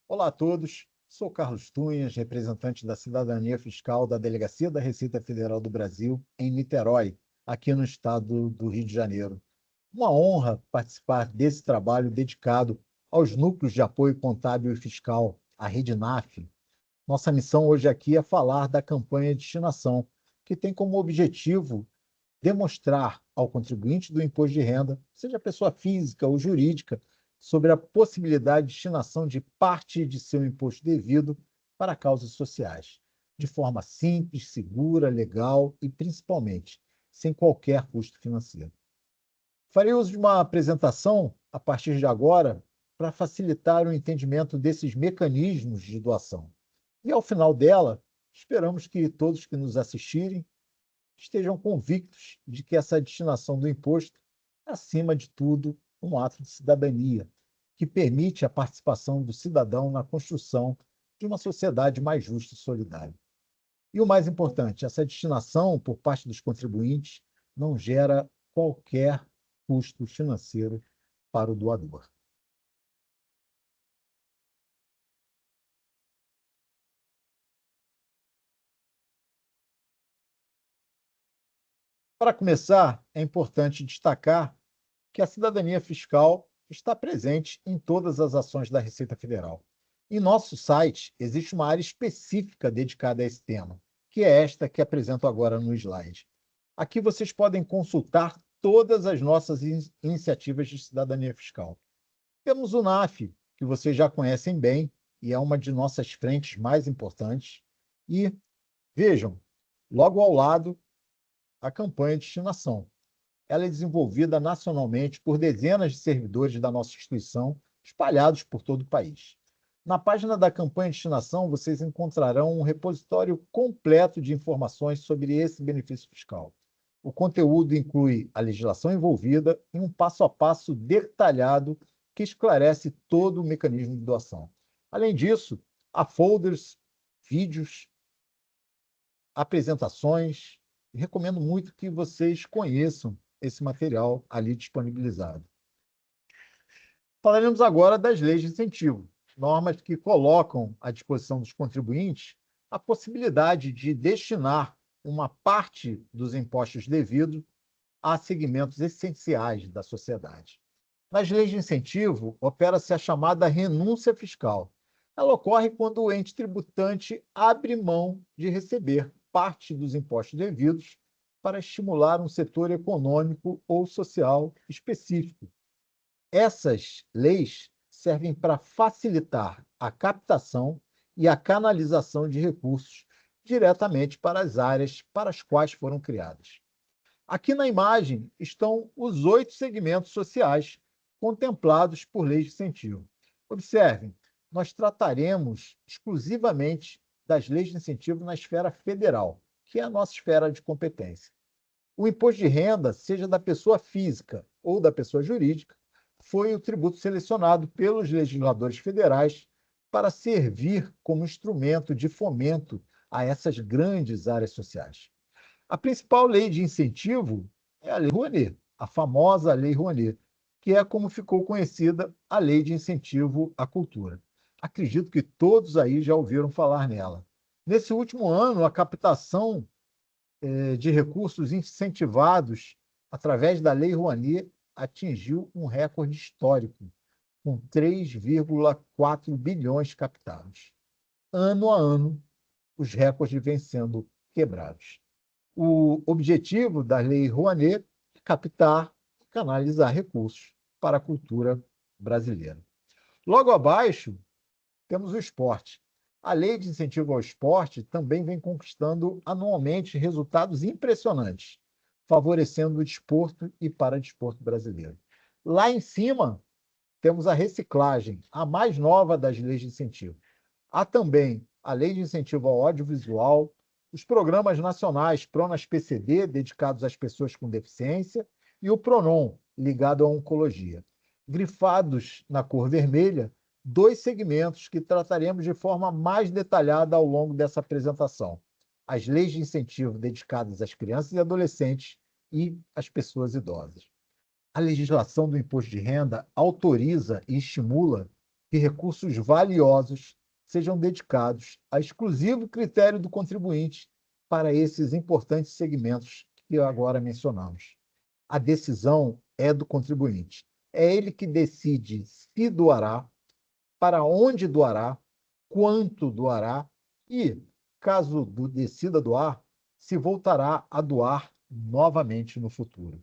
Olá a todos, sou Carlos Tunhas, representante da Cidadania Fiscal da Delegacia da Receita Federal do Brasil, em Niterói, aqui no estado do Rio de Janeiro. Uma honra participar desse trabalho dedicado aos núcleos de apoio contábil e fiscal, a Rede NAF. Nossa missão hoje aqui é falar da campanha Destinação, que tem como objetivo demonstrar ao contribuinte do imposto de renda, seja pessoa física ou jurídica, sobre a possibilidade de destinação de parte de seu imposto devido para causas sociais, de forma simples, segura, legal e, principalmente, sem qualquer custo financeiro. Farei uso de uma apresentação, a partir de agora, para facilitar o entendimento desses mecanismos de doação. E, ao final dela, esperamos que todos que nos assistirem estejam convictos de que essa destinação do imposto é, acima de tudo, um ato de cidadania, que permite a participação do cidadão na construção de uma sociedade mais justa e solidária. E o mais importante, essa destinação por parte dos contribuintes não gera qualquer custo financeiro para o doador. Para começar, é importante destacar que a cidadania fiscal está presente em todas as ações da Receita Federal. Em nosso site, existe uma área específica dedicada a esse tema, que é esta que apresento agora no slide. Aqui vocês podem consultar todas as nossas iniciativas de cidadania fiscal. Temos o NAF, que vocês já conhecem bem, e é uma de nossas frentes mais importantes. E vejam, logo ao lado, a campanha de destinação. Ela é desenvolvida nacionalmente por dezenas de servidores da nossa instituição, espalhados por todo o país. Na página da campanha de destinação, vocês encontrarão um repositório completo de informações sobre esse benefício fiscal. O conteúdo inclui a legislação envolvida e um passo a passo detalhado que esclarece todo o mecanismo de doação. Além disso, há folders, vídeos, apresentações. Recomendo muito que vocês conheçam esse material ali disponibilizado. Falaremos agora das leis de incentivo, normas que colocam à disposição dos contribuintes a possibilidade de destinar uma parte dos impostos devidos a segmentos essenciais da sociedade. Nas leis de incentivo, opera-se a chamada renúncia fiscal. Ela ocorre quando o ente tributante abre mão de receber parte dos impostos devidos para estimular um setor econômico ou social específico. Essas leis servem para facilitar a captação e a canalização de recursos diretamente para as áreas para as quais foram criadas. Aqui na imagem estão os 8 segmentos sociais contemplados por leis de incentivo. Observem, nós trataremos exclusivamente das leis de incentivo na esfera federal, que é a nossa esfera de competência. O imposto de renda, seja da pessoa física ou da pessoa jurídica, foi o tributo selecionado pelos legisladores federais para servir como instrumento de fomento a essas grandes áreas sociais. A principal lei de incentivo é a Lei Rouanet, a famosa Lei Rouanet, que é como ficou conhecida a Lei de Incentivo à Cultura. Acredito que todos aí já ouviram falar nela. Nesse último ano, a captação de recursos incentivados através da Lei Rouanet atingiu um recorde histórico, com 3,4 bilhões captados. Ano a ano, os recordes vêm sendo quebrados. O objetivo da Lei Rouanet é captar e canalizar recursos para a cultura brasileira. Logo abaixo, temos o esporte. A Lei de Incentivo ao Esporte também vem conquistando anualmente resultados impressionantes, favorecendo o desporto e paradesporto brasileiro. Lá em cima, temos a reciclagem, a mais nova das leis de incentivo. Há também a Lei de Incentivo ao Audiovisual, os programas nacionais PRONAS PCD, dedicados às pessoas com deficiência, e o PRONON, ligado à oncologia. Grifados na cor vermelha, 2 segmentos que trataremos de forma mais detalhada ao longo dessa apresentação: as leis de incentivo dedicadas às crianças e adolescentes e às pessoas idosas. A legislação do imposto de renda autoriza e estimula que recursos valiosos sejam dedicados a exclusivo critério do contribuinte para esses importantes segmentos que agora mencionamos. A decisão é do contribuinte. É ele que decide se doará, para onde doará, quanto doará e, caso decida doar, se voltará a doar novamente no futuro.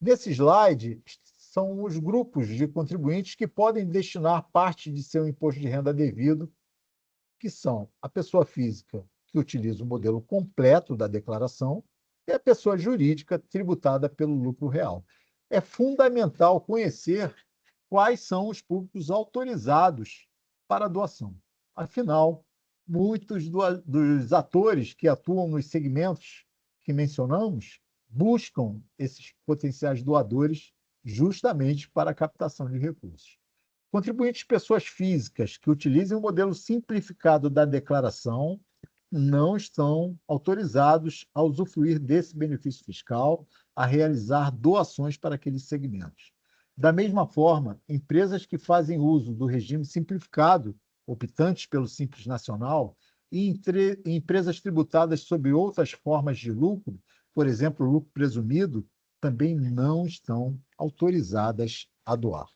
Nesse slide são os grupos de contribuintes que podem destinar parte de seu imposto de renda devido, que são a pessoa física que utiliza o modelo completo da declaração e a pessoa jurídica tributada pelo lucro real. É fundamental conhecer quais são os públicos autorizados para a doação. Afinal, muitos dos atores que atuam nos segmentos que mencionamos buscam esses potenciais doadores justamente para a captação de recursos. Contribuintes pessoas físicas que utilizem o modelo simplificado da declaração não estão autorizados a usufruir desse benefício fiscal, a realizar doações para aqueles segmentos. Da mesma forma, empresas que fazem uso do regime simplificado, optantes pelo Simples Nacional, e empresas tributadas sob outras formas de lucro, por exemplo, lucro presumido, também não estão autorizadas a doar.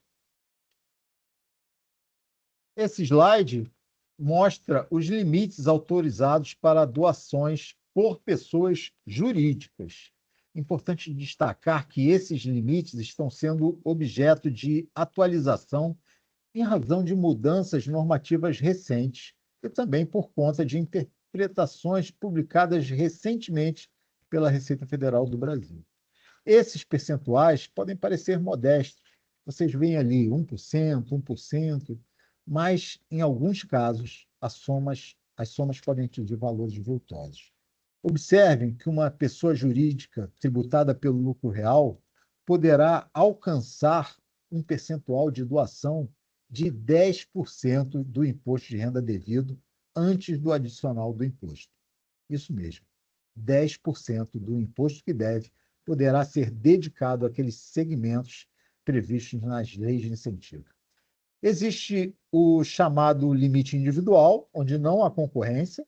Esse slide mostra os limites autorizados para doações por pessoas jurídicas. Importante destacar que esses limites estão sendo objeto de atualização em razão de mudanças normativas recentes e também por conta de interpretações publicadas recentemente pela Receita Federal do Brasil. Esses percentuais podem parecer modestos. Vocês veem ali 1%, 1%, mas, em alguns casos, as somas podem atingir valores vultosos. Observem que uma pessoa jurídica tributada pelo lucro real poderá alcançar um percentual de doação de 10% do imposto de renda devido antes do adicional do imposto. Isso mesmo, 10% do imposto que deve poderá ser dedicado àqueles segmentos previstos nas leis de incentivo. Existe o chamado limite individual, onde não há concorrência,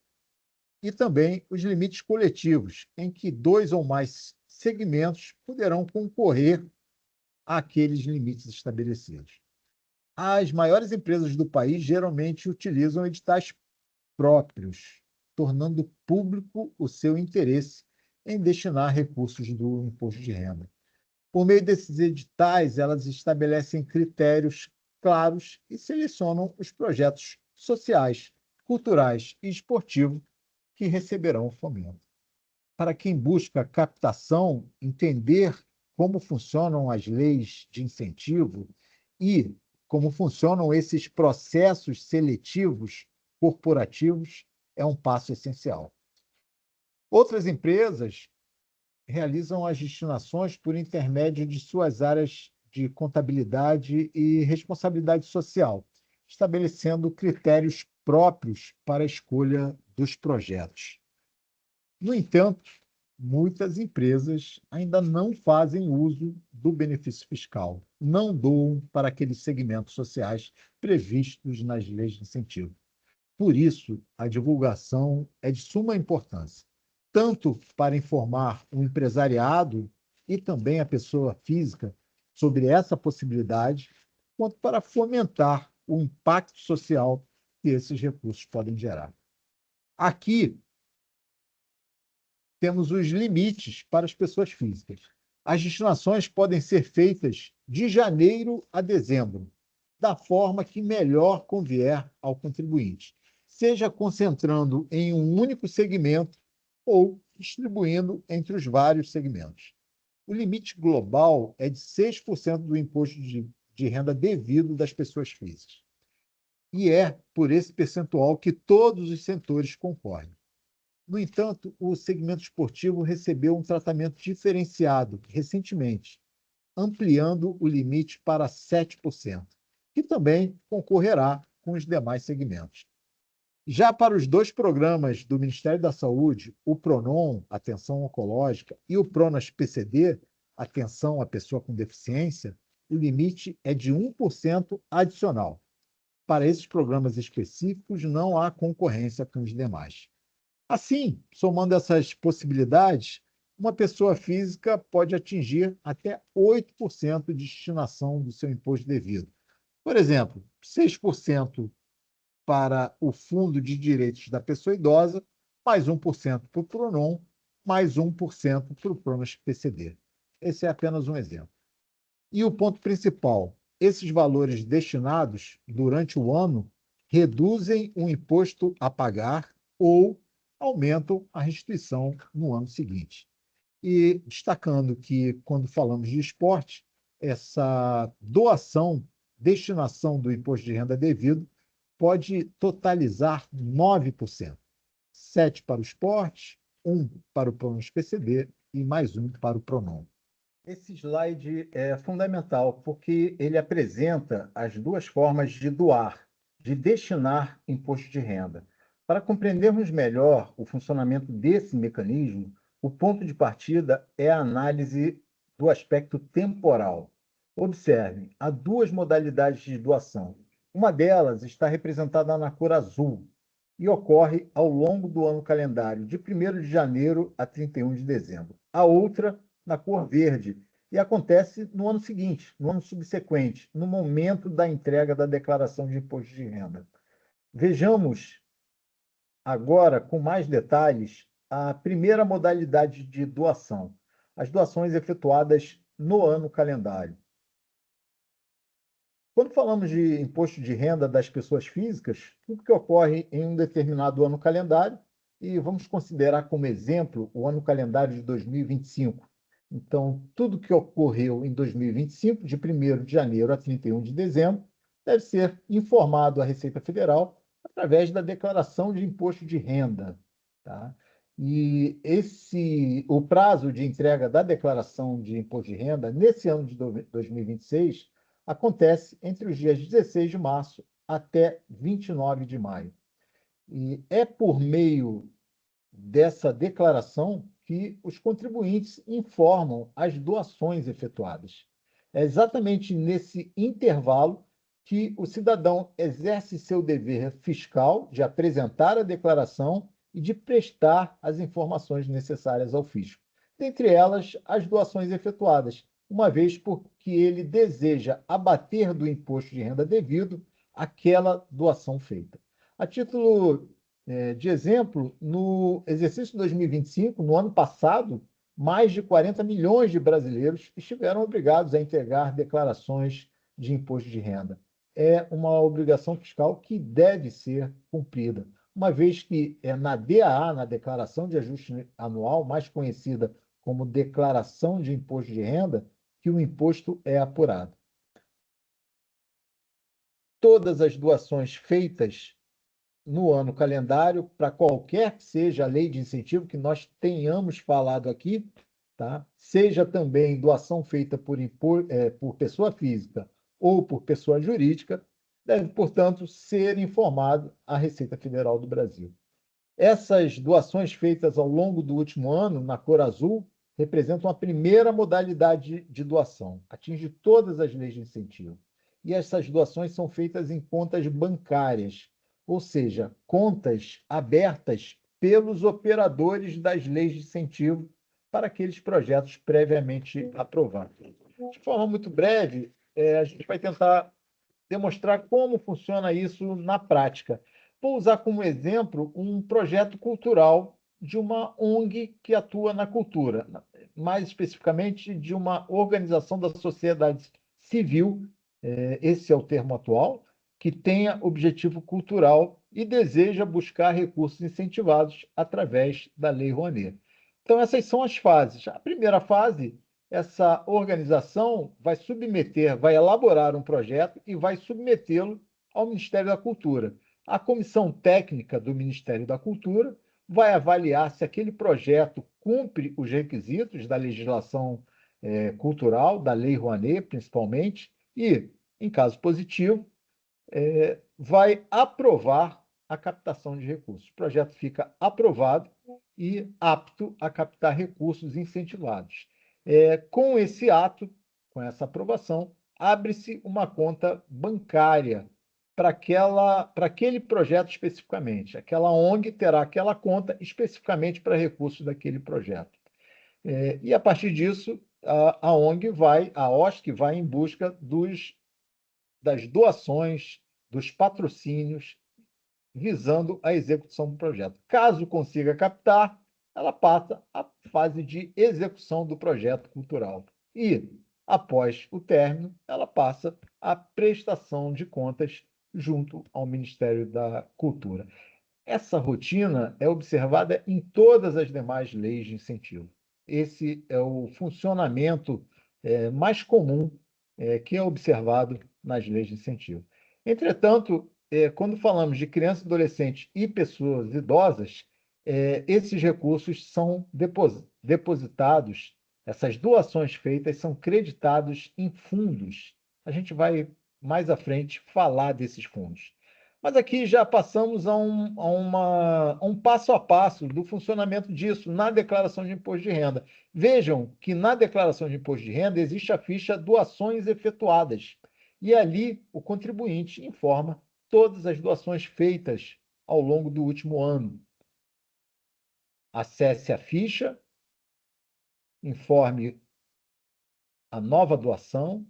e também os limites coletivos, em que 2 ou mais segmentos poderão concorrer àqueles limites estabelecidos. As maiores empresas do país geralmente utilizam editais próprios, tornando público o seu interesse em destinar recursos do imposto de renda. Por meio desses editais, elas estabelecem critérios claros e selecionam os projetos sociais, culturais e esportivos que receberão o fomento. Para quem busca captação, entender como funcionam as leis de incentivo e como funcionam esses processos seletivos corporativos é um passo essencial. Outras empresas realizam as destinações por intermédio de suas áreas de contabilidade e responsabilidade social, estabelecendo critérios próprios para a escolha dos projetos. No entanto, muitas empresas ainda não fazem uso do benefício fiscal, não doam para aqueles segmentos sociais previstos nas leis de incentivo. Por isso, a divulgação é de suma importância, tanto para informar o empresariado e também a pessoa física sobre essa possibilidade, quanto para fomentar o impacto social que esses recursos podem gerar. Aqui temos os limites para as pessoas físicas. As destinações podem ser feitas de janeiro a dezembro, da forma que melhor convier ao contribuinte, seja concentrando em um único segmento ou distribuindo entre os vários segmentos. O limite global é de 6% do imposto de renda devido das pessoas físicas. E é por esse percentual que todos os setores concorrem. No entanto, o segmento esportivo recebeu um tratamento diferenciado recentemente, ampliando o limite para 7%, que também concorrerá com os demais segmentos. Já para os dois programas do Ministério da Saúde, o PRONON, Atenção Oncológica, e o PRONAS-PCD, Atenção à Pessoa com Deficiência, o limite é de 1% adicional. Para esses programas específicos, não há concorrência com os demais. Assim, somando essas possibilidades, uma pessoa física pode atingir até 8% de destinação do seu imposto devido. Por exemplo, 6% para o Fundo de Direitos da Pessoa Idosa, mais 1% para o PRONON, mais 1% para o PRONAS-PCD. Esse é apenas um exemplo. E o ponto principal, esses valores destinados durante o ano reduzem o imposto a pagar ou aumentam a restituição no ano seguinte. E destacando que, quando falamos de esporte, essa doação, destinação do imposto de renda devido, pode totalizar 9%. 7% para o esporte, 1% para o PRONAS-PCD e mais 1% para o PRONON. Esse slide é fundamental porque ele apresenta as duas formas de doar, de destinar imposto de renda. Para compreendermos melhor o funcionamento desse mecanismo, o ponto de partida é a análise do aspecto temporal. Observe, há duas modalidades de doação. Uma delas está representada na cor azul e ocorre ao longo do ano calendário, de 1º de janeiro a 31 de dezembro. A outra, na cor verde, e acontece no ano seguinte, no ano subsequente, no momento da entrega da declaração de imposto de renda. Vejamos agora, com mais detalhes, a primeira modalidade de doação, as doações efetuadas no ano calendário. Quando falamos de imposto de renda das pessoas físicas, tudo que ocorre em um determinado ano calendário, e vamos considerar como exemplo o ano calendário de 2025. Então, tudo que ocorreu em 2025, de 1º de janeiro a 31 de dezembro, deve ser informado à Receita Federal através da declaração de imposto de renda. Tá? E o prazo de entrega da declaração de imposto de renda, nesse ano de 2026, acontece entre os dias 16 de março até 29 de maio. E é por meio dessa declaração que os contribuintes informam as doações efetuadas. É exatamente nesse intervalo que o cidadão exerce seu dever fiscal de apresentar a declaração e de prestar as informações necessárias ao fisco. Dentre elas, as doações efetuadas, uma vez porque ele deseja abater do imposto de renda devido aquela doação feita. A título de exemplo, no exercício 2025, no ano passado, mais de 40 milhões de brasileiros estiveram obrigados a entregar declarações de imposto de renda. É uma obrigação fiscal que deve ser cumprida, uma vez que é na DAA, na Declaração de Ajuste Anual, mais conhecida como Declaração de Imposto de Renda, que o imposto é apurado. Todas as doações feitas no ano calendário, para qualquer que seja a lei de incentivo que nós tenhamos falado aqui, tá? Seja também doação feita por pessoa física ou por pessoa jurídica, deve, portanto, ser informado à Receita Federal do Brasil. Essas doações feitas ao longo do último ano, na cor azul, representam a primeira modalidade de doação, atinge todas as leis de incentivo. E essas doações são feitas em contas bancárias, ou seja, contas abertas pelos operadores das leis de incentivo para aqueles projetos previamente aprovados. De forma muito breve, a gente vai tentar demonstrar como funciona isso na prática. Vou usar como exemplo um projeto cultural de uma ONG que atua na cultura, mais especificamente de uma organização da sociedade civil, esse é o termo atual, que tenha objetivo cultural e deseja buscar recursos incentivados através da Lei Rouanet. Então, essas são as fases. A primeira fase, essa organização vai elaborar um projeto e vai submetê-lo ao Ministério da Cultura. A comissão técnica do Ministério da Cultura vai avaliar se aquele projeto cumpre os requisitos da legislação cultural, da Lei Rouanet, principalmente, e, em caso positivo, vai aprovar a captação de recursos. O projeto fica aprovado e apto a captar recursos incentivados. Com esse ato, com essa aprovação, abre-se uma conta bancária para aquele projeto especificamente. Aquela ONG terá aquela conta especificamente para recursos daquele projeto. E a partir disso, a ONG a OSC vai em busca das doações, dos patrocínios, visando a execução do projeto. Caso consiga captar, ela passa à fase de execução do projeto cultural. E, após o término, ela passa à prestação de contas junto ao Ministério da Cultura. Essa rotina é observada em todas as demais leis de incentivo. Esse é o funcionamento mais comum que é observado nas leis de incentivo. Entretanto, quando falamos de crianças, adolescentes e pessoas idosas, esses recursos são depositados, essas doações feitas são creditados em fundos. A gente vai mais à frente falar desses fundos. Mas aqui já passamos a um passo a passo do funcionamento disso na declaração de imposto de renda. Vejam que na declaração de imposto de renda existe a ficha doações efetuadas. E ali o contribuinte informa todas as doações feitas ao longo do último ano. Acesse a ficha, informe a nova doação.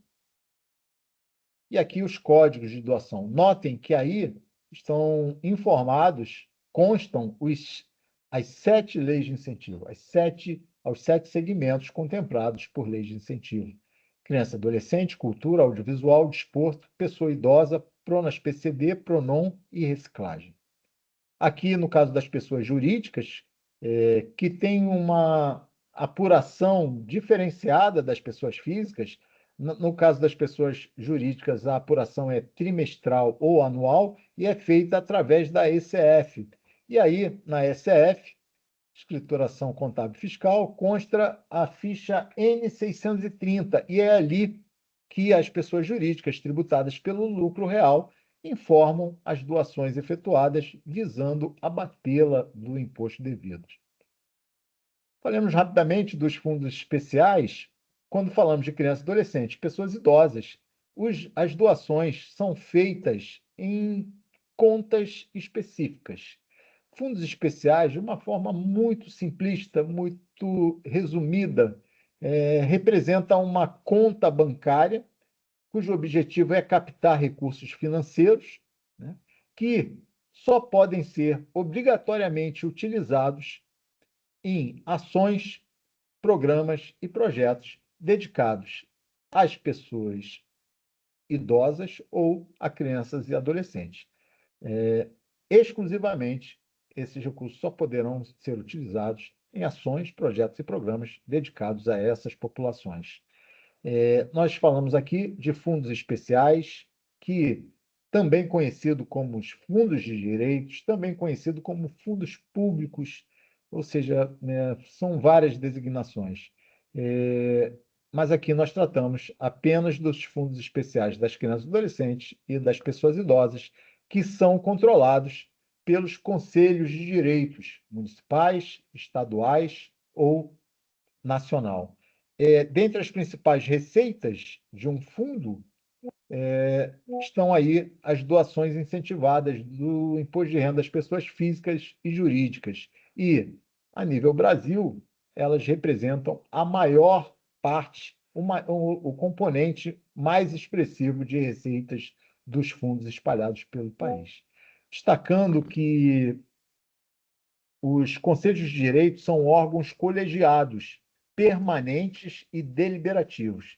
E aqui os códigos de doação. Notem que aí estão informados, constam as 7 leis de incentivo, aos 7 segmentos contemplados por leis de incentivo. Criança, adolescente, cultura, audiovisual, desporto, pessoa idosa, Pronas PCD, Pronon e reciclagem. Aqui, no caso das pessoas jurídicas, que tem uma apuração diferenciada das pessoas físicas. No caso das pessoas jurídicas, a apuração é trimestral ou anual e é feita através da ECF. E aí, na ECF, Escrituração Contábil Fiscal, consta a ficha N630, e é ali que as pessoas jurídicas tributadas pelo lucro real informam as doações efetuadas, visando abatê-la do imposto devido. Falemos rapidamente dos fundos especiais. Quando falamos de crianças e adolescentes, pessoas idosas, as doações são feitas em contas específicas. Fundos especiais, de uma forma muito simplista, muito resumida, representa uma conta bancária cujo objetivo é captar recursos financeiros, né, que só podem ser obrigatoriamente utilizados em ações, programas e projetos dedicados às pessoas idosas ou a crianças e adolescentes. Exclusivamente, esses recursos só poderão ser utilizados em ações, projetos e programas dedicados a essas populações. Nós falamos aqui de fundos especiais, que também conhecido como os fundos de direitos, também conhecido como fundos públicos, ou seja, né, são várias designações. Mas aqui nós tratamos apenas dos fundos especiais das crianças e adolescentes e das pessoas idosas, que são controlados pelos conselhos de direitos municipais, estaduais ou nacional. Dentre as principais receitas de um fundo, estão aí as doações incentivadas do imposto de renda das pessoas físicas e jurídicas. E, a nível Brasil, elas representam a maior parte, o componente mais expressivo de receitas dos fundos espalhados pelo país. Destacando que os conselhos de direito são órgãos colegiados, permanentes e deliberativos,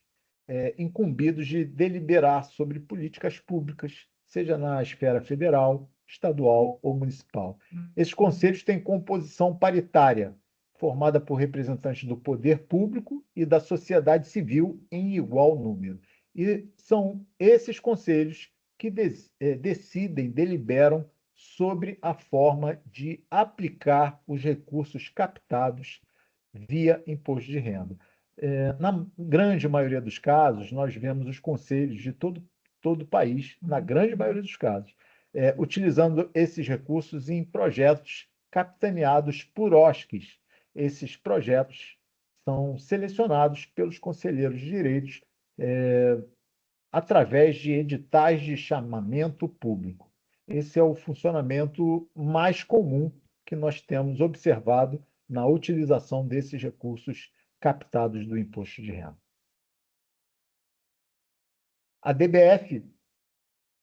incumbidos de deliberar sobre políticas públicas, seja na esfera federal, estadual ou municipal. Esses conselhos têm composição paritária, formada por representantes do poder público e da sociedade civil em igual número. E são esses conselhos que decidem, deliberam sobre a forma de aplicar os recursos captados via imposto de renda. Na grande maioria dos casos, nós vemos os conselhos de todo o país, na grande maioria dos casos, utilizando esses recursos em projetos capitaneados por OSCs. Esses projetos são selecionados pelos conselheiros de direitos através de editais de chamamento público. Esse é o funcionamento mais comum que nós temos observado na utilização desses recursos captados do imposto de renda. A DBF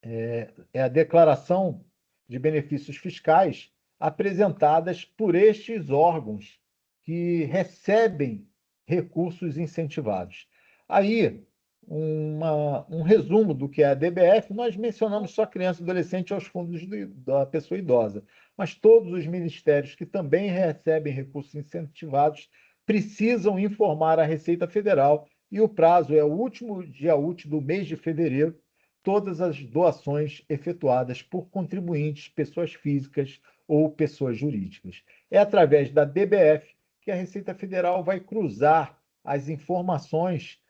é a declaração de benefícios fiscais apresentadas por estes órgãos que recebem recursos incentivados. Aí, um resumo do que é a DBF, nós mencionamos só criança e adolescente aos fundos da pessoa idosa, mas todos os ministérios que também recebem recursos incentivados precisam informar a Receita Federal, e o prazo é o último dia útil do mês de fevereiro, todas as doações efetuadas por contribuintes, pessoas físicas ou pessoas jurídicas. É através da DBF que a Receita Federal vai cruzar as informações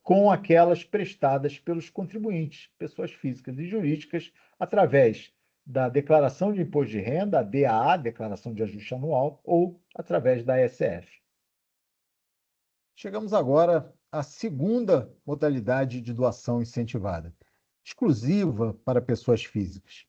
com aquelas prestadas pelos contribuintes, pessoas físicas e jurídicas, através da Declaração de Imposto de Renda, a DAA, Declaração de Ajuste Anual, ou através da SF. Chegamos agora à segunda modalidade de doação incentivada, exclusiva para pessoas físicas.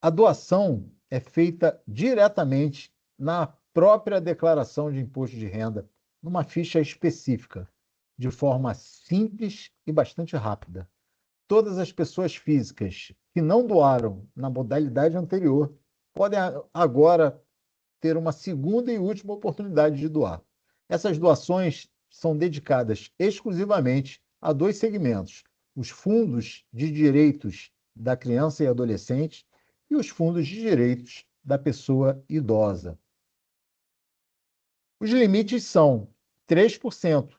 A doação é feita diretamente na própria declaração de imposto de renda, numa ficha específica, de forma simples e bastante rápida. Todas as pessoas físicas que não doaram na modalidade anterior podem agora ter uma segunda e última oportunidade de doar. Essas doações são dedicadas exclusivamente a dois segmentos: os fundos de direitos da criança e adolescente e os fundos de direitos da pessoa idosa. Os limites são 3%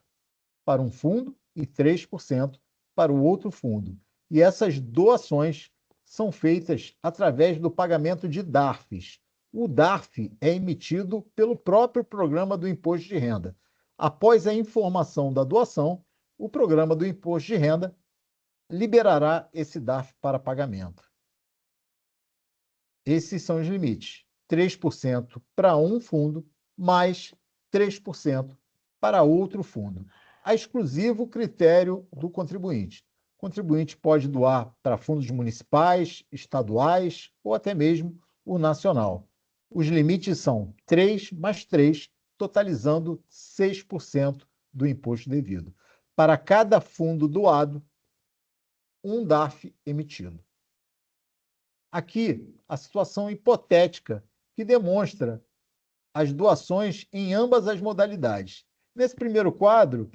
para um fundo e 3% para o outro fundo. E essas doações são feitas através do pagamento de DARFs. O DARF é emitido pelo próprio programa do Imposto de Renda. Após a informação da doação, o programa do Imposto de Renda liberará esse DARF para pagamento. Esses são os limites: 3% para um fundo, mais 3% para outro fundo, a exclusivo critério do contribuinte. O contribuinte pode doar para fundos municipais, estaduais ou até mesmo o nacional. Os limites são 3 mais 3, totalizando 6% do imposto devido. Para cada fundo doado, um DARF emitido. Aqui, a situação hipotética que demonstra as doações em ambas as modalidades. Nesse primeiro quadro,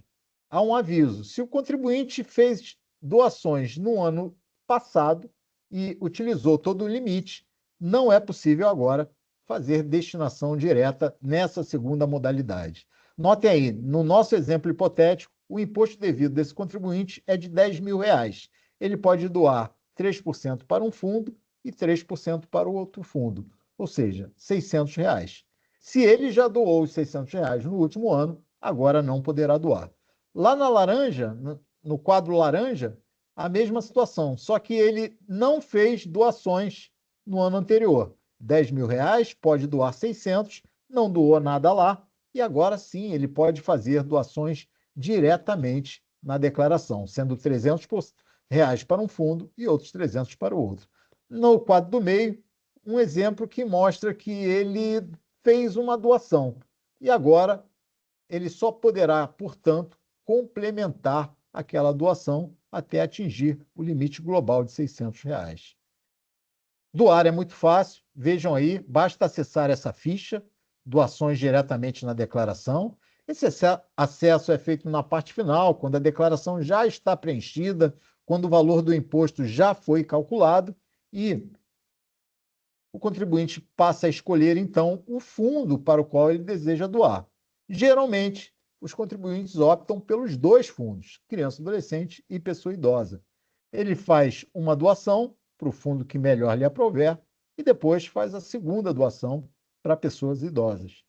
há um aviso. Se o contribuinte fez doações no ano passado e utilizou todo o limite, não é possível agora fazer destinação direta nessa segunda modalidade. Notem aí, no nosso exemplo hipotético, o imposto devido desse contribuinte é de R$10.000. Ele pode doar 3% para um fundo e 3% para o outro fundo, ou seja, R$600. Se ele já doou os R$600 no último ano, agora não poderá doar. Lá na laranja, no quadro laranja, a mesma situação, só que ele não fez doações no ano anterior. R$10.000, pode doar 600, não doou nada lá, e agora sim ele pode fazer doações diretamente na declaração, sendo R$300 para um fundo e outros 300 para o outro. No quadro do meio, um exemplo que mostra que ele fez uma doação e agora ele só poderá, portanto, complementar aquela doação até atingir o limite global de R$600. Doar é muito fácil, vejam aí, basta acessar essa ficha, doações diretamente na declaração. Esse acesso é feito na parte final, quando a declaração já está preenchida, quando o valor do imposto já foi calculado e o contribuinte passa a escolher, então, o fundo para o qual ele deseja doar. Geralmente, os contribuintes optam pelos dois fundos, criança, adolescente e pessoa idosa. Ele faz uma doação para o fundo que melhor lhe aprouver e depois faz a segunda doação para pessoas idosas.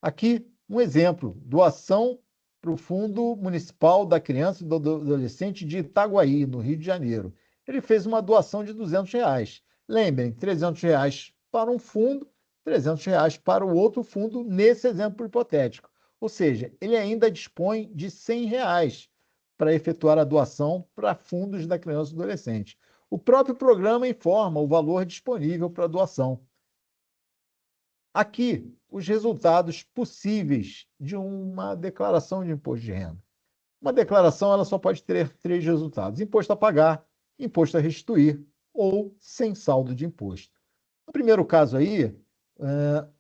Aqui, um exemplo, doação para o Fundo Municipal da Criança e do Adolescente de Itaguaí, no Rio de Janeiro. Ele fez uma doação de R$200. Lembrem, R$300 para um fundo, R$300 para o outro fundo, nesse exemplo hipotético. Ou seja, ele ainda dispõe de R$100 para efetuar a doação para fundos da criança e adolescente. O próprio programa informa o valor disponível para doação. Aqui, os resultados possíveis de uma declaração de imposto de renda. Uma declaração ela só pode ter 3 resultados: imposto a pagar, imposto a restituir ou sem saldo de imposto. No primeiro caso aí,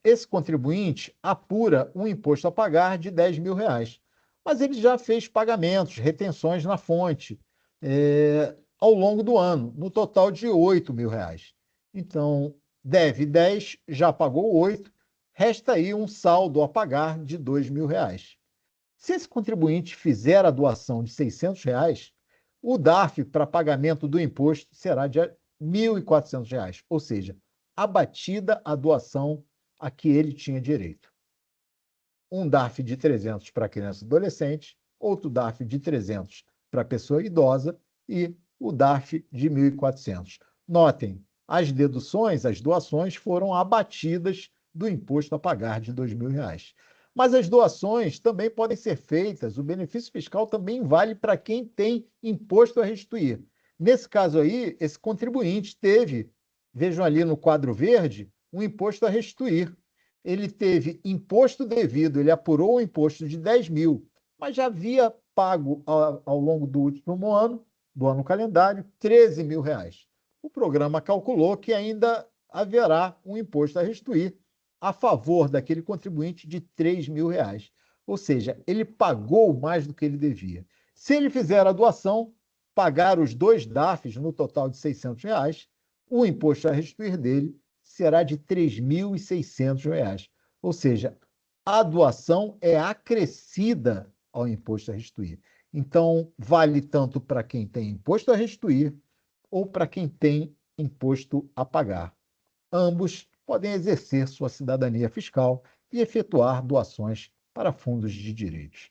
esse contribuinte apura um imposto a pagar de R$ 10.000, mas ele já fez pagamentos, retenções na fonte, ao longo do ano, no total de R$ 8.000. Então, deve 10, já pagou 8, resta aí um saldo a pagar de R$ 2.000. Se esse contribuinte fizer a doação de R$ 600, o DARF para pagamento do imposto será de R$ 1.400, ou seja, abatida a doação a que ele tinha direito. Um DARF de 300 para criança e adolescente, outro DARF de 300 para pessoa idosa e o DARF de 1.400. Notem, as deduções, as doações foram abatidas do imposto a pagar de R$ 2.000. Mas as doações também podem ser feitas, o benefício fiscal também vale para quem tem imposto a restituir. Nesse caso aí, esse contribuinte teve, vejam ali no quadro verde, um imposto a restituir. Ele teve imposto devido, ele apurou o imposto de 10.000, mas já havia pago ao longo do último ano, do ano calendário, R$ 13.000. O programa calculou que ainda haverá um imposto a restituir a favor daquele contribuinte de R$ 3.000. Ou seja, ele pagou mais do que ele devia. Se ele fizer a doação, pagar os 2 DARFs no total de R$ 600, o imposto a restituir dele será de R$ 3.600. Ou seja, a doação é acrescida ao imposto a restituir. Então, vale tanto para quem tem imposto a restituir ou para quem tem imposto a pagar. Ambos podem exercer sua cidadania fiscal e efetuar doações para fundos de direitos.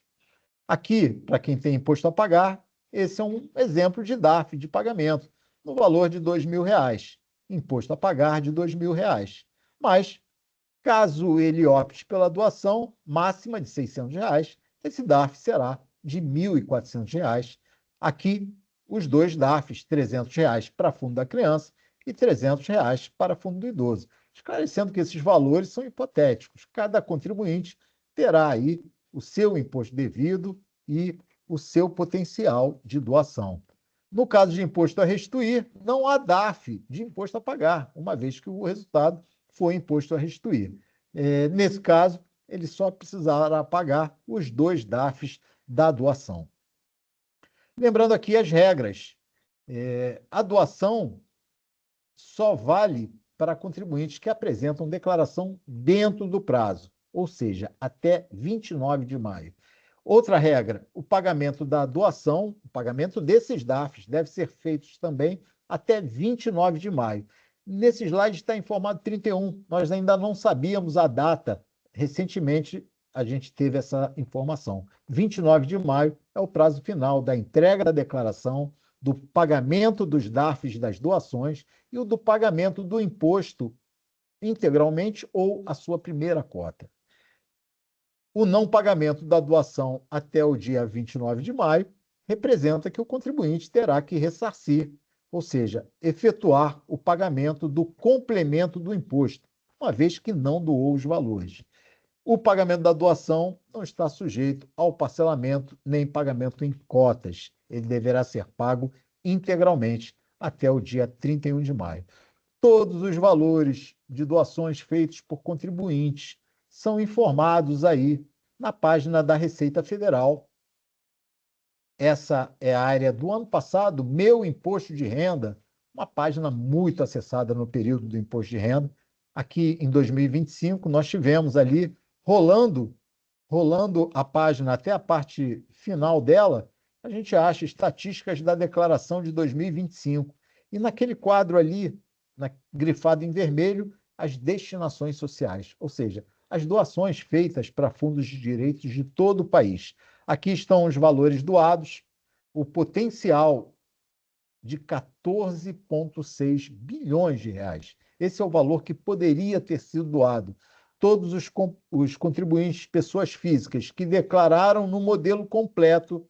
Aqui, para quem tem imposto a pagar, esse é um exemplo de DARF de pagamento, no valor de R$ 2.000, imposto a pagar de R$ 2.000. Mas, caso ele opte pela doação máxima de R$ 600, esse DARF será de R$ 1.400. Aqui, os 2 DARFs, R$ 300 para fundo da criança e R$ 300 para fundo do idoso. Esclarecendo que esses valores são hipotéticos. Cada contribuinte terá aí o seu imposto devido e o seu potencial de doação. No caso de imposto a restituir, não há DARF de imposto a pagar, uma vez que o resultado foi imposto a restituir. Nesse caso, ele só precisará pagar os 2 DARFs da doação. Lembrando aqui as regras. A doação só vale para contribuintes que apresentam declaração dentro do prazo, ou seja, até 29 de maio. Outra regra, o pagamento da doação, o pagamento desses DARFs deve ser feito também até 29 de maio. Nesse slide está informado 31, nós ainda não sabíamos a data. Recentemente, a gente teve essa informação. 29 de maio é o prazo final da entrega da declaração, do pagamento dos DARFs das doações e o do pagamento do imposto integralmente ou a sua primeira cota. O não pagamento da doação até o dia 29 de maio representa que o contribuinte terá que ressarcir, ou seja, efetuar o pagamento do complemento do imposto, uma vez que não doou os valores. O pagamento da doação não está sujeito ao parcelamento nem pagamento em cotas. Ele deverá ser pago integralmente até o dia 31 de maio. Todos os valores de doações feitos por contribuintes são informados aí na página da Receita Federal. Essa é a área do ano passado, Meu Imposto de Renda, uma página muito acessada no período do imposto de renda. Aqui em 2025, nós tivemos ali rolando a página até a parte final dela, a gente acha estatísticas da declaração de 2025. E naquele quadro ali, grifado em vermelho, as destinações sociais, ou seja, as doações feitas para fundos de direitos de todo o país. Aqui estão os valores doados, o potencial de 14,6 bilhões de reais. Esse é o valor que poderia ter sido doado. Todos os contribuintes, pessoas físicas, que declararam no modelo completo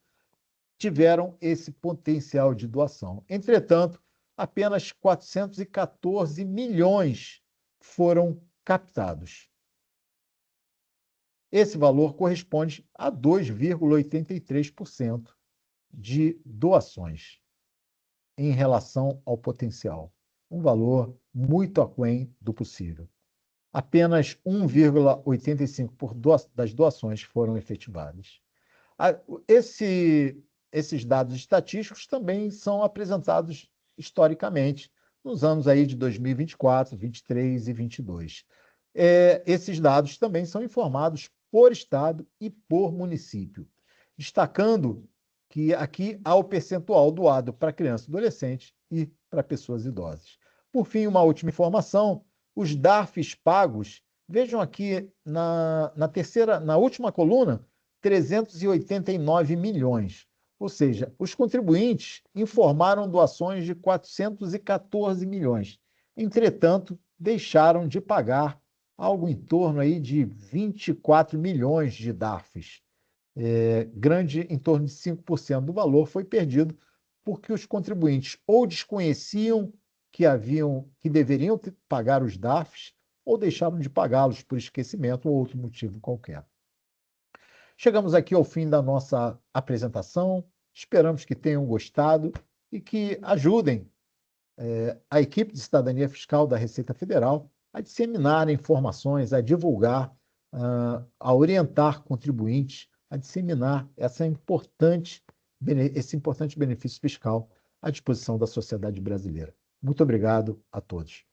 tiveram esse potencial de doação. Entretanto, apenas 414 milhões foram captados. Esse valor corresponde a 2,83% de doações em relação ao potencial. Um valor muito aquém do possível. Apenas 1,85% das doações foram efetivadas. Esses dados estatísticos também são apresentados historicamente nos anos aí de 2024, 23 e 22. Esses dados também são informados por estado e por município, destacando que aqui há o percentual doado para crianças e adolescentes e para pessoas idosas. Por fim, uma última informação, os DARFs pagos, vejam aqui na última coluna, 389 milhões. Ou seja, os contribuintes informaram doações de 414 milhões. Entretanto, deixaram de pagar algo em torno aí de 24 milhões de DARFs. Grande, em torno de 5% do valor foi perdido porque os contribuintes ou desconheciam que deveriam pagar os DARFs ou deixaram de pagá-los por esquecimento ou outro motivo qualquer. Chegamos aqui ao fim da nossa apresentação. Esperamos que tenham gostado e que ajudem a equipe de cidadania fiscal da Receita Federal a disseminar informações, a divulgar, a orientar contribuintes, a disseminar esse importante benefício fiscal à disposição da sociedade brasileira. Muito obrigado a todos.